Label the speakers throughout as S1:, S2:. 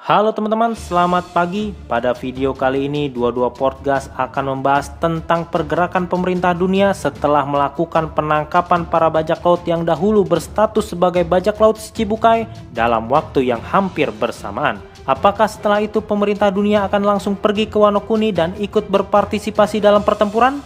S1: Halo teman-teman, selamat pagi. Pada video kali ini 22 Podcast akan membahas tentang pergerakan pemerintah dunia setelah melakukan penangkapan para bajak laut yang dahulu berstatus sebagai bajak laut Shichibukai dalam waktu yang hampir bersamaan. Apakah setelah itu pemerintah dunia akan langsung pergi ke Wano Kuni dan ikut berpartisipasi dalam pertempuran?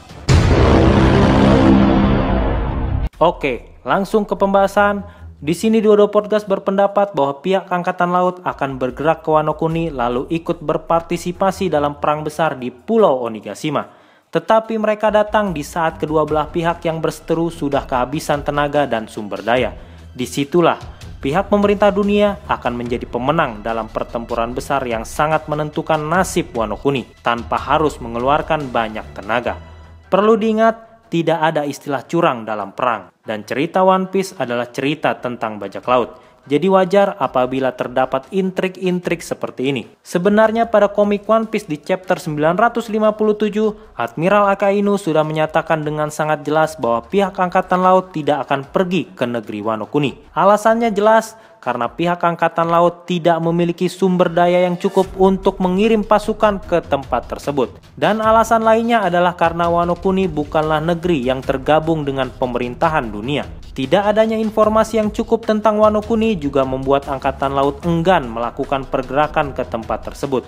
S1: Oke, langsung ke pembahasan. Di sini Duodo Podcast berpendapat bahwa pihak Angkatan Laut akan bergerak ke Wano Kuni lalu ikut berpartisipasi dalam perang besar di Pulau Onigashima. Tetapi mereka datang di saat kedua belah pihak yang berseteru sudah kehabisan tenaga dan sumber daya. Disitulah pihak pemerintah dunia akan menjadi pemenang dalam pertempuran besar yang sangat menentukan nasib Wano Kuni tanpa harus mengeluarkan banyak tenaga. Perlu diingat, tidak ada istilah curang dalam perang, dan cerita One Piece adalah cerita tentang bajak laut. Jadi wajar apabila terdapat intrik-intrik seperti ini. Sebenarnya pada komik One Piece di chapter 957, Admiral Akainu sudah menyatakan dengan sangat jelas bahwa pihak Angkatan Laut tidak akan pergi ke negeri Wano Kuni. Alasannya jelas, karena pihak Angkatan Laut tidak memiliki sumber daya yang cukup untuk mengirim pasukan ke tempat tersebut. Dan alasan lainnya adalah karena Wano Kuni bukanlah negeri yang tergabung dengan pemerintahan dunia. Tidak adanya informasi yang cukup tentang Wano Kuni juga membuat Angkatan Laut enggan melakukan pergerakan ke tempat tersebut.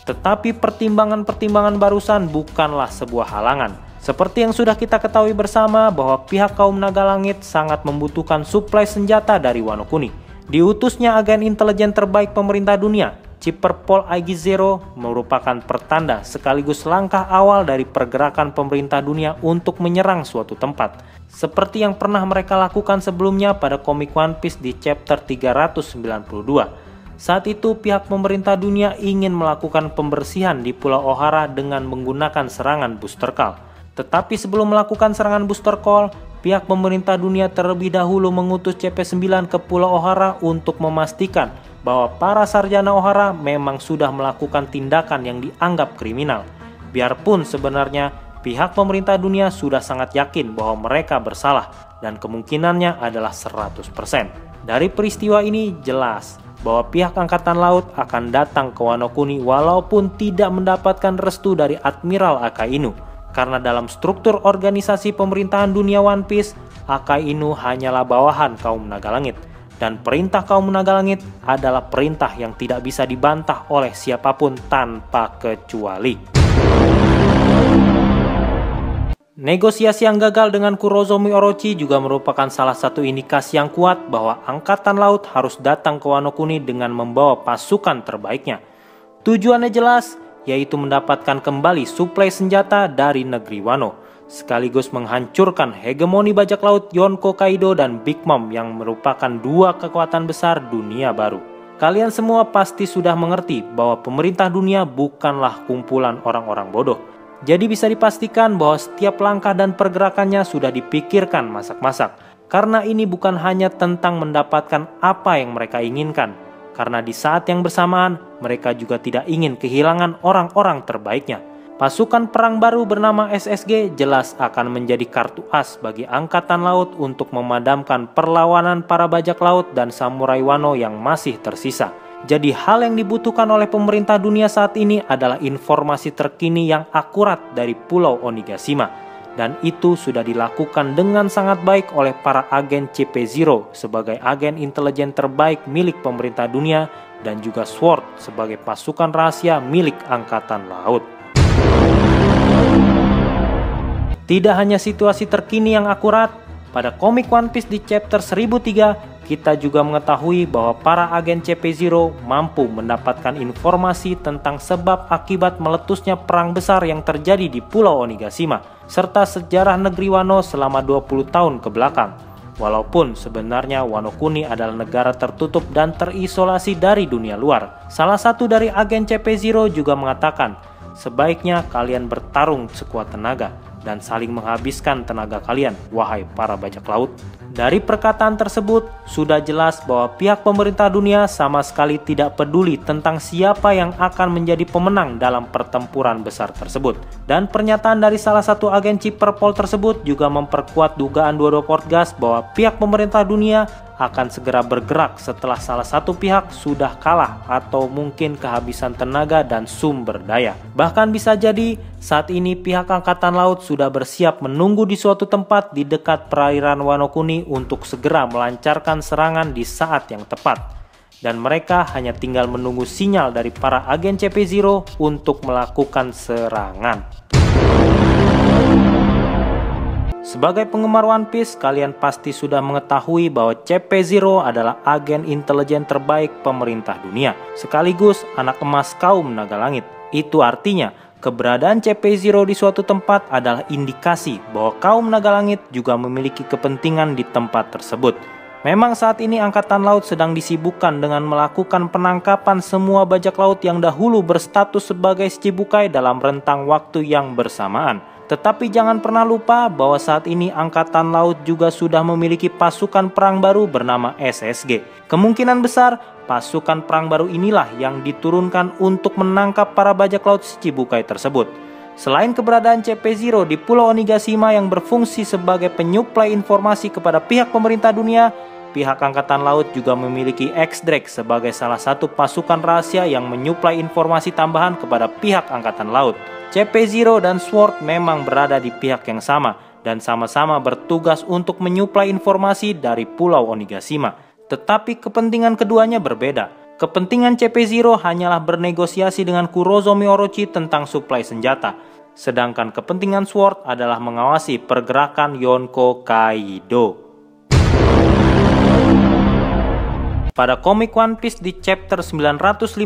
S1: Tetapi pertimbangan-pertimbangan barusan bukanlah sebuah halangan. Seperti yang sudah kita ketahui bersama bahwa pihak kaum naga langit sangat membutuhkan suplai senjata dari Wano Kuni. Diutusnya agen intelijen terbaik pemerintah dunia, Chipper Paul IG-0 merupakan pertanda sekaligus langkah awal dari pergerakan pemerintah dunia untuk menyerang suatu tempat. Seperti yang pernah mereka lakukan sebelumnya pada komik One Piece di chapter 392. Saat itu pihak pemerintah dunia ingin melakukan pembersihan di Pulau Ohara dengan menggunakan serangan Booster Call. Tetapi sebelum melakukan serangan Booster Call, pihak pemerintah dunia terlebih dahulu mengutus CP9 ke Pulau Ohara untuk memastikan bahwa para sarjana Ohara memang sudah melakukan tindakan yang dianggap kriminal. Biarpun sebenarnya pihak pemerintah dunia sudah sangat yakin bahwa mereka bersalah dan kemungkinannya adalah 100%. Dari peristiwa ini jelas bahwa pihak Angkatan Laut akan datang ke Wano Kuni walaupun tidak mendapatkan restu dari Admiral Akainu. Karena dalam struktur organisasi pemerintahan dunia One Piece, Akainu hanyalah bawahan kaum naga langit. Dan perintah kaum naga langit adalah perintah yang tidak bisa dibantah oleh siapapun tanpa kecuali. Negosiasi yang gagal dengan Kurozomi Orochi juga merupakan salah satu indikasi yang kuat bahwa Angkatan Laut harus datang ke Wano Kuni dengan membawa pasukan terbaiknya. Tujuannya jelas, yaitu mendapatkan kembali suplai senjata dari negeri Wano, sekaligus menghancurkan hegemoni bajak laut Yonko Kaido dan Big Mom yang merupakan dua kekuatan besar dunia baru. Kalian semua pasti sudah mengerti bahwa pemerintah dunia bukanlah kumpulan orang-orang bodoh. Jadi bisa dipastikan bahwa setiap langkah dan pergerakannya sudah dipikirkan masak-masak. Karena ini bukan hanya tentang mendapatkan apa yang mereka inginkan, karena di saat yang bersamaan, mereka juga tidak ingin kehilangan orang-orang terbaiknya. Pasukan perang baru bernama SSG jelas akan menjadi kartu as bagi Angkatan Laut untuk memadamkan perlawanan para bajak laut dan samurai Wano yang masih tersisa. Jadi hal yang dibutuhkan oleh pemerintah dunia saat ini adalah informasi terkini yang akurat dari Pulau Onigashima. Dan itu sudah dilakukan dengan sangat baik oleh para agen CP0 sebagai agen intelijen terbaik milik pemerintah dunia dan juga SWORD sebagai pasukan rahasia milik Angkatan Laut. Tidak hanya situasi terkini yang akurat, pada komik One Piece di chapter 1003 kita juga mengetahui bahwa para agen CP0 mampu mendapatkan informasi tentang sebab akibat meletusnya perang besar yang terjadi di Pulau Onigashima, serta sejarah negeri Wano selama 20 tahun ke belakang. Walaupun sebenarnya Wano Kuni adalah negara tertutup dan terisolasi dari dunia luar. Salah satu dari agen CP0 juga mengatakan, sebaiknya kalian bertarung sekuat tenaga dan saling menghabiskan tenaga kalian, wahai para bajak laut. Dari perkataan tersebut, sudah jelas bahwa pihak pemerintah dunia sama sekali tidak peduli tentang siapa yang akan menjadi pemenang dalam pertempuran besar tersebut. Dan pernyataan dari salah satu agen Chipper Paul tersebut juga memperkuat dugaan Duodo Podcast bahwa pihak pemerintah dunia akan segera bergerak setelah salah satu pihak sudah kalah atau mungkin kehabisan tenaga dan sumber daya. Bahkan bisa jadi saat ini pihak Angkatan Laut sudah bersiap menunggu di suatu tempat di dekat perairan Wano Kuni untuk segera melancarkan serangan di saat yang tepat. Dan mereka hanya tinggal menunggu sinyal dari para agen CP0 untuk melakukan serangan. Sebagai penggemar One Piece, kalian pasti sudah mengetahui bahwa CP0 adalah agen intelijen terbaik pemerintah dunia, sekaligus anak emas kaum naga langit. Itu artinya, keberadaan CP0 di suatu tempat adalah indikasi bahwa kaum naga langit juga memiliki kepentingan di tempat tersebut. Memang saat ini Angkatan Laut sedang disibukkan dengan melakukan penangkapan semua bajak laut yang dahulu berstatus sebagai Shichibukai dalam rentang waktu yang bersamaan. Tetapi jangan pernah lupa bahwa saat ini Angkatan Laut juga sudah memiliki pasukan perang baru bernama SSG. Kemungkinan besar pasukan perang baru inilah yang diturunkan untuk menangkap para bajak laut Shichibukai tersebut. Selain keberadaan CP0 di Pulau Onigashima yang berfungsi sebagai penyuplai informasi kepada pihak pemerintah dunia, pihak Angkatan Laut juga memiliki X-Drake sebagai salah satu pasukan rahasia yang menyuplai informasi tambahan kepada pihak Angkatan Laut. CP0 dan Sword memang berada di pihak yang sama dan sama-sama bertugas untuk menyuplai informasi dari Pulau Onigashima. Tetapi kepentingan keduanya berbeda. Kepentingan CP0 hanyalah bernegosiasi dengan Kurozomi Orochi tentang suplai senjata, sedangkan kepentingan Sword adalah mengawasi pergerakan Yonko Kaido. Pada komik One Piece di chapter 956,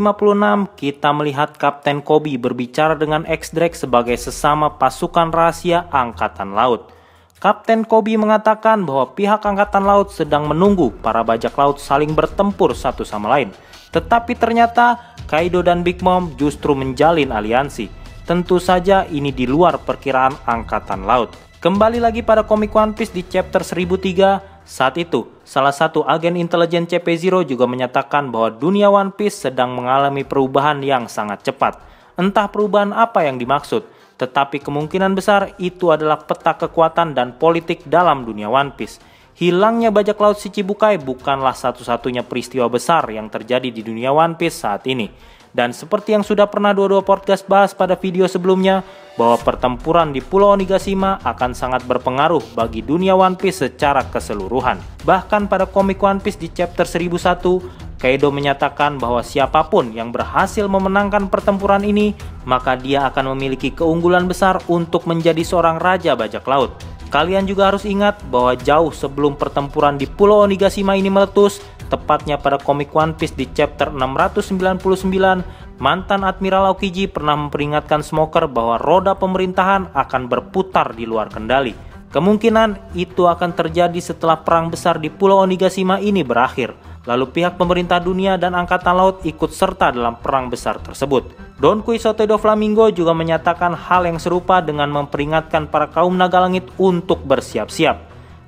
S1: kita melihat Kapten Koby berbicara dengan X-Drake sebagai sesama pasukan rahasia Angkatan Laut. Kapten Koby mengatakan bahwa pihak Angkatan Laut sedang menunggu para bajak laut saling bertempur satu sama lain. Tetapi ternyata Kaido dan Big Mom justru menjalin aliansi. Tentu saja ini di luar perkiraan Angkatan Laut. Kembali lagi pada komik One Piece di chapter 1003, saat itu salah satu agen intelijen CP0 juga menyatakan bahwa dunia One Piece sedang mengalami perubahan yang sangat cepat. Entah perubahan apa yang dimaksud, tetapi kemungkinan besar itu adalah peta kekuatan dan politik dalam dunia One Piece. Hilangnya bajak laut Shichibukai bukanlah satu-satunya peristiwa besar yang terjadi di dunia One Piece saat ini. Dan seperti yang sudah pernah dua-dua podcast bahas pada video sebelumnya, bahwa pertempuran di Pulau Onigashima akan sangat berpengaruh bagi dunia One Piece secara keseluruhan. Bahkan pada komik One Piece di chapter 1001, Kaido menyatakan bahwa siapapun yang berhasil memenangkan pertempuran ini, maka dia akan memiliki keunggulan besar untuk menjadi seorang raja bajak laut. Kalian juga harus ingat bahwa jauh sebelum pertempuran di Pulau Onigashima ini meletus, tepatnya pada komik One Piece di chapter 699, mantan Admiral Aokiji pernah memperingatkan Smoker bahwa roda pemerintahan akan berputar di luar kendali. Kemungkinan itu akan terjadi setelah perang besar di Pulau Onigashima ini berakhir. Lalu pihak pemerintah dunia dan Angkatan Laut ikut serta dalam perang besar tersebut. Don Quixote do Flamingo juga menyatakan hal yang serupa dengan memperingatkan para kaum naga langit untuk bersiap-siap.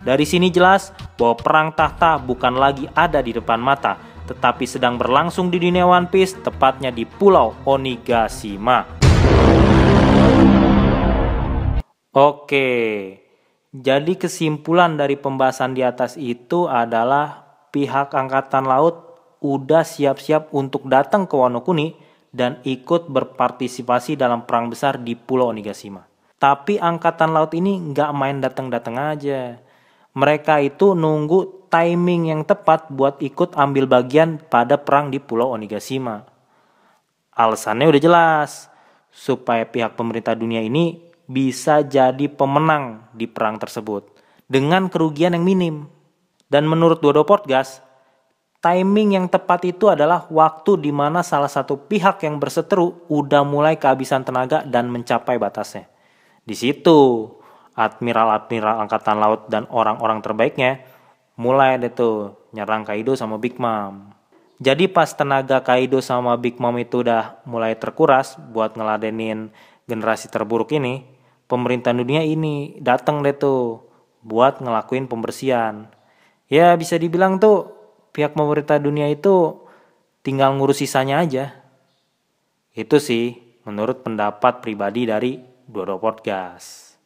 S1: Dari sini jelas bahwa perang tahta bukan lagi ada di depan mata, tetapi sedang berlangsung di dunia One Piece, tepatnya di Pulau Onigashima. Oke, jadi kesimpulan dari pembahasan di atas itu adalah pihak Angkatan Laut udah siap-siap untuk datang ke Wano Kuni dan ikut berpartisipasi dalam perang besar di Pulau Onigashima. Tapi Angkatan Laut ini nggak main datang-datang aja. Mereka itu nunggu timing yang tepat buat ikut ambil bagian pada perang di Pulau Onigashima. Alasannya udah jelas, supaya pihak pemerintah dunia ini bisa jadi pemenang di perang tersebut dengan kerugian yang minim. Dan menurut Dodo Podcast, timing yang tepat itu adalah waktu di mana salah satu pihak yang berseteru udah mulai kehabisan tenaga dan mencapai batasnya. Di situ admiral-admiral Angkatan Laut dan orang-orang terbaiknya mulai deh tuh nyerang Kaido sama Big Mom. Jadi pas tenaga Kaido sama Big Mom itu udah mulai terkuras buat ngeladenin generasi terburuk ini, pemerintah dunia ini datang deh tuh buat ngelakuin pembersihan. Ya bisa dibilang tuh pihak pemerintah dunia itu tinggal ngurus sisanya aja. Itu sih menurut pendapat pribadi dari Dodo Podcast.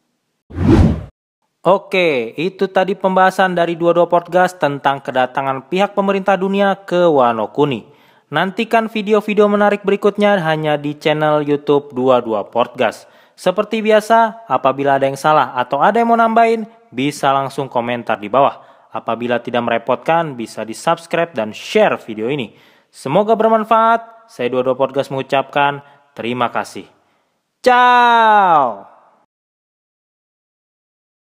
S1: Oke, itu tadi pembahasan dari 22 Podcast tentang kedatangan pihak pemerintah dunia ke Wano Kuni. Nantikan video-video menarik berikutnya hanya di channel YouTube 22 Podcast. Seperti biasa, apabila ada yang salah atau ada yang mau nambahin, bisa langsung komentar di bawah. Apabila tidak merepotkan, bisa di-subscribe dan share video ini. Semoga bermanfaat. Saya 22 Podcast mengucapkan terima kasih. Ciao!